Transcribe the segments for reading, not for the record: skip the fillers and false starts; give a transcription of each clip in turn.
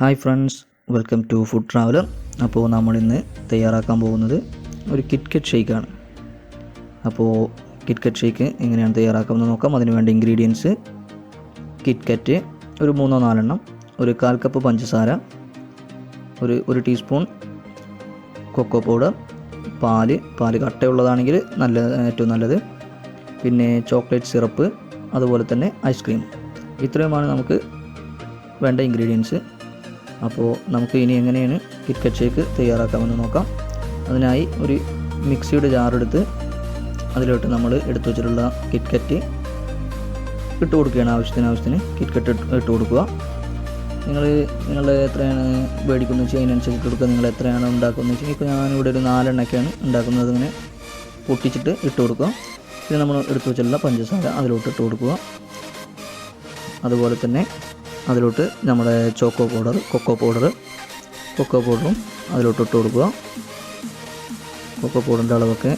Hi friends, welcome to food traveller. അപ്പോൾ നമ്മളിന്ന് തയ്യാറാക്കാൻ പോകുന്നത് ഒരു കിറ്റ്കറ്റ് ഷേക്കാണ്. അപ്പോൾ കിറ്റ്കറ്റ് ഷേക്ക് എങ്ങനെയാണ് തയ്യാറാക്കാമെന്ന് നോക്കാം. അതിന് വേണ്ട ഇൻഗ്രീഡിയൻസ്: കിറ്റ്കറ്റ് ഒരു 3-4 എണ്ണം, ഒരു 1/4 കപ്പ് പഞ്ചസാര, ഒരു ടീസ്പൂൺ കൊക്കോ പൗഡർ, പാല് കട്ടയുള്ളതാണെങ്കിൽ ഏറ്റവും നല്ലത്, പിന്നെ ചോക്ലേറ്റ് സിറപ്പ്, അതുപോലെ തന്നെ ഐസ്ക്രീം. ഇത്രയുമാണ് നമുക്ക് വേണ്ട ഇൻഗ്രീഡിയൻസ്. അപ്പോൾ നമുക്ക് ഇനി എങ്ങനെയാണ് കിറ്റ്കറ്റ് ഷേക്ക് തയ്യാറാക്കാമെന്ന് നോക്കാം. അതിനായി ഒരു മിക്സിയുടെ ജാറെടുത്ത് അതിലോട്ട് നമ്മൾ എടുത്തു വെച്ചിട്ടുള്ള കിറ്റ്കറ്റ് ഇട്ട് കൊടുക്കുകയാണ്. ആവശ്യത്തിന് കിറ്റ്കറ്റ് ഇട്ട് കൊടുക്കുക. നിങ്ങൾ എത്രയാണ് മേടിക്കുന്നത് വെച്ചാൽ അതിനനുസരിച്ച് കൊടുക്കുക. നിങ്ങൾ എത്രയാണ് ഉണ്ടാക്കുന്നത് വെച്ചാൽ ഇപ്പോൾ ഞാനിവിടെ ഒരു 4 എണ്ണൊക്കെയാണ് ഉണ്ടാക്കുന്നത്. ഇങ്ങനെ പൊട്ടിച്ചിട്ട് ഇട്ട് കൊടുക്കുക. പിന്നെ നമ്മൾ എടുത്തു വെച്ചിട്ടുള്ള പഞ്ചസാര അതിലോട്ട് ഇട്ട് കൊടുക്കുക. അതുപോലെ തന്നെ അതിലോട്ട് നമ്മുടെ കൊക്കോ പൗഡറും അതിലോട്ട് ഇട്ട് കൊടുക്കുക. കൊക്കോ പൗഡറിൻ്റെ അളവൊക്കെ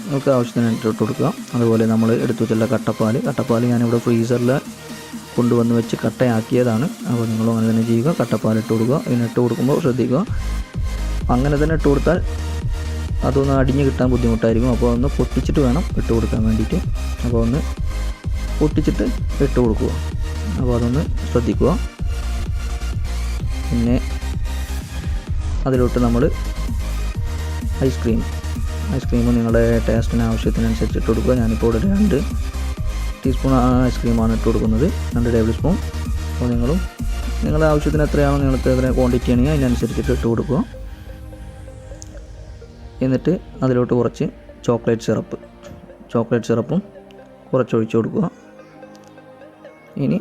നമുക്ക് ആവശ്യത്തിന് ഇട്ട് കൊടുക്കുക. അതുപോലെ നമ്മൾ എടുത്തു വെച്ചുള്ള കട്ടപ്പാൽ ഞാനിവിടെ ഫ്രീസറിൽ കൊണ്ടുവന്ന് വെച്ച് കട്ടയാക്കിയതാണ്. അപ്പോൾ നിങ്ങളും അങ്ങനെ തന്നെ ചെയ്യുക. കട്ടപ്പാൽ ഇട്ട് കൊടുക്കുക. ഇതിനിട്ട് കൊടുക്കുമ്പോൾ ശ്രദ്ധിക്കുക, അങ്ങനെ തന്നെ ഇട്ട് കൊടുത്താൽ അതൊന്ന് അടിഞ്ഞ് കിട്ടാൻ ബുദ്ധിമുട്ടായിരിക്കും. അപ്പോൾ ഒന്ന് പൊട്ടിച്ചിട്ട് വേണം ഇട്ട് കൊടുക്കാൻ വേണ്ടിയിട്ട്. അപ്പോൾ ഒന്ന് പൊട്ടിച്ചിട്ട് ഇട്ട് കൊടുക്കുക. അപ്പോൾ അതൊന്ന് ശ്രദ്ധിക്കുക. പിന്നെ അതിലോട്ട് നമ്മൾ ഐസ്ക്രീം നിങ്ങളുടെ ടേസ്റ്റിന് ആവശ്യത്തിനനുസരിച്ച് ഇട്ട് കൊടുക്കുക. ഞാനിപ്പോൾ ഇവിടെ 2 ടീസ്പൂൺ ഐസ്ക്രീമാണ് ഇട്ട് കൊടുക്കുന്നത്, 2 ടേബിൾ സ്പൂൺ. അപ്പോൾ നിങ്ങളുടെ ആവശ്യത്തിന് എത്രയാണോ നിങ്ങൾക്ക് എത്ര ക്വാണ്ടിറ്റി ആണെങ്കിൽ അതിനനുസരിച്ചിട്ട് ഇട്ട് കൊടുക്കുക. എന്നിട്ട് അതിലോട്ട് കുറച്ച് ചോക്ലേറ്റ് സിറപ്പും കുറച്ച് ഒഴിച്ച് കൊടുക്കുക. ഇനി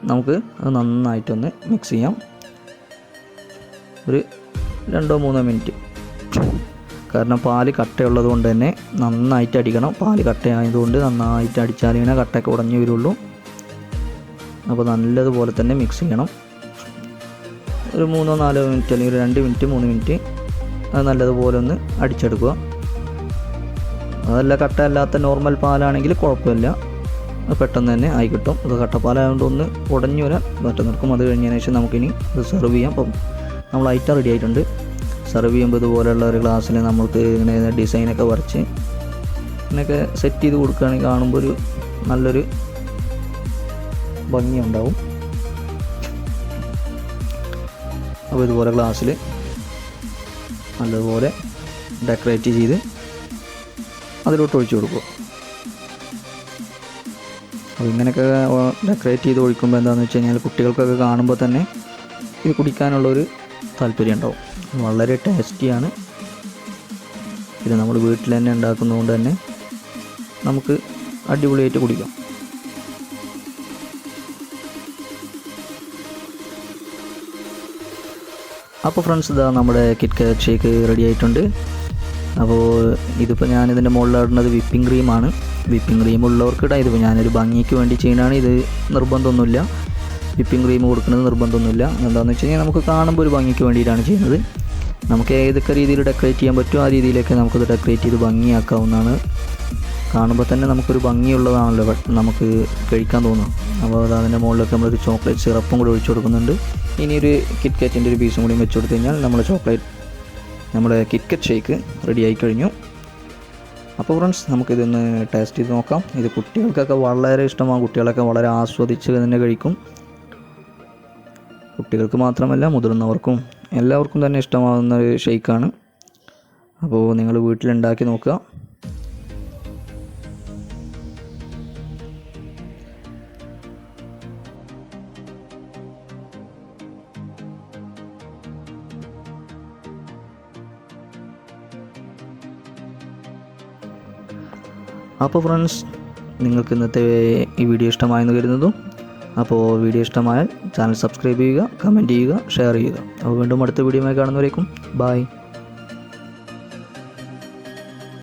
നമുക്ക് അത് നന്നായിട്ടൊന്ന് മിക്സ് ചെയ്യാം. ഒരു 2-3 മിനിറ്റ്. കാരണം പാല് കട്ടയുള്ളത് കൊണ്ട് തന്നെ നന്നായിട്ട് അടിക്കണം. പാല് കട്ടയായതുകൊണ്ട് നന്നായിട്ട് അടിച്ചാലേ കട്ടയൊക്കെ ഉടഞ്ഞു വരുള്ളൂ. അപ്പോൾ നല്ലതുപോലെ തന്നെ മിക്സ് ചെയ്യണം. ഒരു 3-4 മിനിറ്റ് അല്ലെങ്കിൽ ഒരു 2 മിനിറ്റ് 3 മിനിറ്റ് അത് നല്ലതുപോലെ ഒന്ന് അടിച്ചെടുക്കുക. അതല്ല കട്ടയല്ലാത്ത നോർമൽ പാലാണെങ്കിൽ കുഴപ്പമില്ല, പെട്ടെന്ന് തന്നെ ആയി കിട്ടും. അത് കട്ടപ്പാലായതുകൊണ്ട് ഒന്ന് ഉടഞ്ഞു വരാൻ പെട്ടെന്ന് നിൽക്കും. അത് കഴിഞ്ഞതിന് ശേഷം നമുക്കിനി ഇത് സെർവ് ചെയ്യാം. അപ്പം നമ്മൾ ഐറ്റം റെഡി ആയിട്ടുണ്ട്. സെർവ് ചെയ്യുമ്പോൾ ഇതുപോലെയുള്ള ഒരു ഗ്ലാസ്സിൽ നമുക്ക് ഇങ്ങനെ ഡിസൈനൊക്കെ വരച്ച് ഇങ്ങനെയൊക്കെ സെറ്റ് ചെയ്ത് കൊടുക്കുകയാണെങ്കിൽ കാണുമ്പോൾ ഒരു നല്ലൊരു ഭംഗിയുണ്ടാവും. അപ്പോൾ ഇതുപോലെ ഗ്ലാസ്സിൽ നല്ലതുപോലെ ഡെക്കറേറ്റ് ചെയ്ത് അതിലോട്ട് ഒഴിച്ചു കൊടുക്കുക. അപ്പോൾ ഇങ്ങനെയൊക്കെ ഡെക്കറേറ്റ് ചെയ്ത് ഒഴിക്കുമ്പോൾ എന്താണെന്ന് വെച്ച് കഴിഞ്ഞാൽ കുട്ടികൾക്കൊക്കെ കാണുമ്പോൾ തന്നെ ഇത് കുടിക്കാനുള്ളൊരു താല്പര്യം ഉണ്ടാവും. വളരെ ടേസ്റ്റിയാണ്. ഇത് നമ്മൾ വീട്ടിൽ തന്നെ ഉണ്ടാക്കുന്നതുകൊണ്ട് തന്നെ നമുക്ക് അടിപൊളിയായിട്ട് കുടിക്കാം. അപ്പോൾ ഫ്രണ്ട്സ്, ഇതാ നമ്മുടെ കിറ്റ്കാറ്റ് ഷേക്ക് റെഡി ആയിട്ടുണ്ട്. അപ്പോൾ ഇതിപ്പോൾ ഞാനിതിൻ്റെ മുകളിലിടുന്നത് വിപ്പിംഗ് ക്രീമാണ്. വിപ്പിംഗ് ക്രീം ഉള്ളവർക്ക് ഇടാം. ഇതിപ്പോൾ ഞാനൊരു ഭംഗിക്ക് വേണ്ടി ചെയ്യുന്നതാണ്. ഇത് നിർബന്ധമൊന്നുമില്ല, വിപ്പിംഗ് ക്രീം കൊടുക്കുന്നത് നിർബന്ധമൊന്നുമില്ല. എന്താണെന്ന് വെച്ച് കഴിഞ്ഞാൽ നമുക്ക് കാണുമ്പോൾ ഒരു ഭംഗിക്ക് വേണ്ടിയിട്ടാണ് ചെയ്യുന്നത്. നമുക്ക് ഏതൊക്കെ രീതിയിൽ ഡെക്കറേറ്റ് ചെയ്യാൻ പറ്റുമോ ആ രീതിയിലൊക്കെ നമുക്കത് ഡെക്കറേറ്റ് ചെയ്ത് ഭംഗിയാക്കാവുന്നതാണ്. കാണുമ്പോൾ തന്നെ നമുക്കൊരു ഭംഗിയുള്ളതാണല്ലോ നമുക്ക് കഴിക്കാൻ തോന്നുക. അപ്പോൾ അതിൻ്റെ മുകളിലൊക്കെ നമ്മളൊരു ചോക്ലേറ്റ് സിറപ്പും കൂടി ഒഴിച്ചു കൊടുക്കുന്നുണ്ട്. ഇനി ഒരു കിറ്റ്കാറ്റിൻ്റെ ഒരു പീസും കൂടി വെച്ച് കൊടുത്തു കഴിഞ്ഞാൽ നമ്മുടെ കിറ്റ്കറ്റ് ഷേക്ക് റെഡി ആയി കഴിഞ്ഞു. അപ്പോൾ ഫ്രണ്ട്സ്, നമുക്കിതൊന്ന് ടേസ്റ്റ് ചെയ്ത് നോക്കാം. ഇത് കുട്ടികൾക്കൊക്കെ വളരെ ഇഷ്ടമാകും. കുട്ടികളൊക്കെ വളരെ ആസ്വദിച്ച് തന്നെ കഴിക്കും. കുട്ടികൾക്ക് മാത്രമല്ല, മുതിർന്നവർക്കും എല്ലാവർക്കും തന്നെ ഇഷ്ടമാകുന്ന ഒരു ഷേക്കാണ്. അപ്പോൾ നിങ്ങൾ വീട്ടിലുണ്ടാക്കി നോക്കുക. അപ്പോൾ ഫ്രണ്ട്സ്, നിങ്ങൾക്ക് ഇന്നത്തെ ഈ വീഡിയോ ഇഷ്ടമായെന്ന് കരുതുന്നു. അപ്പോൾ വീഡിയോ ഇഷ്ടമായാൽ ചാനൽ സബ്സ്ക്രൈബ് ചെയ്യുക, കമൻറ്റ് ചെയ്യുക, ഷെയർ ചെയ്യുക. അപ്പോൾ വീണ്ടും അടുത്ത വീഡിയോയുമായി കാണുന്നവരേക്കും ബൈ.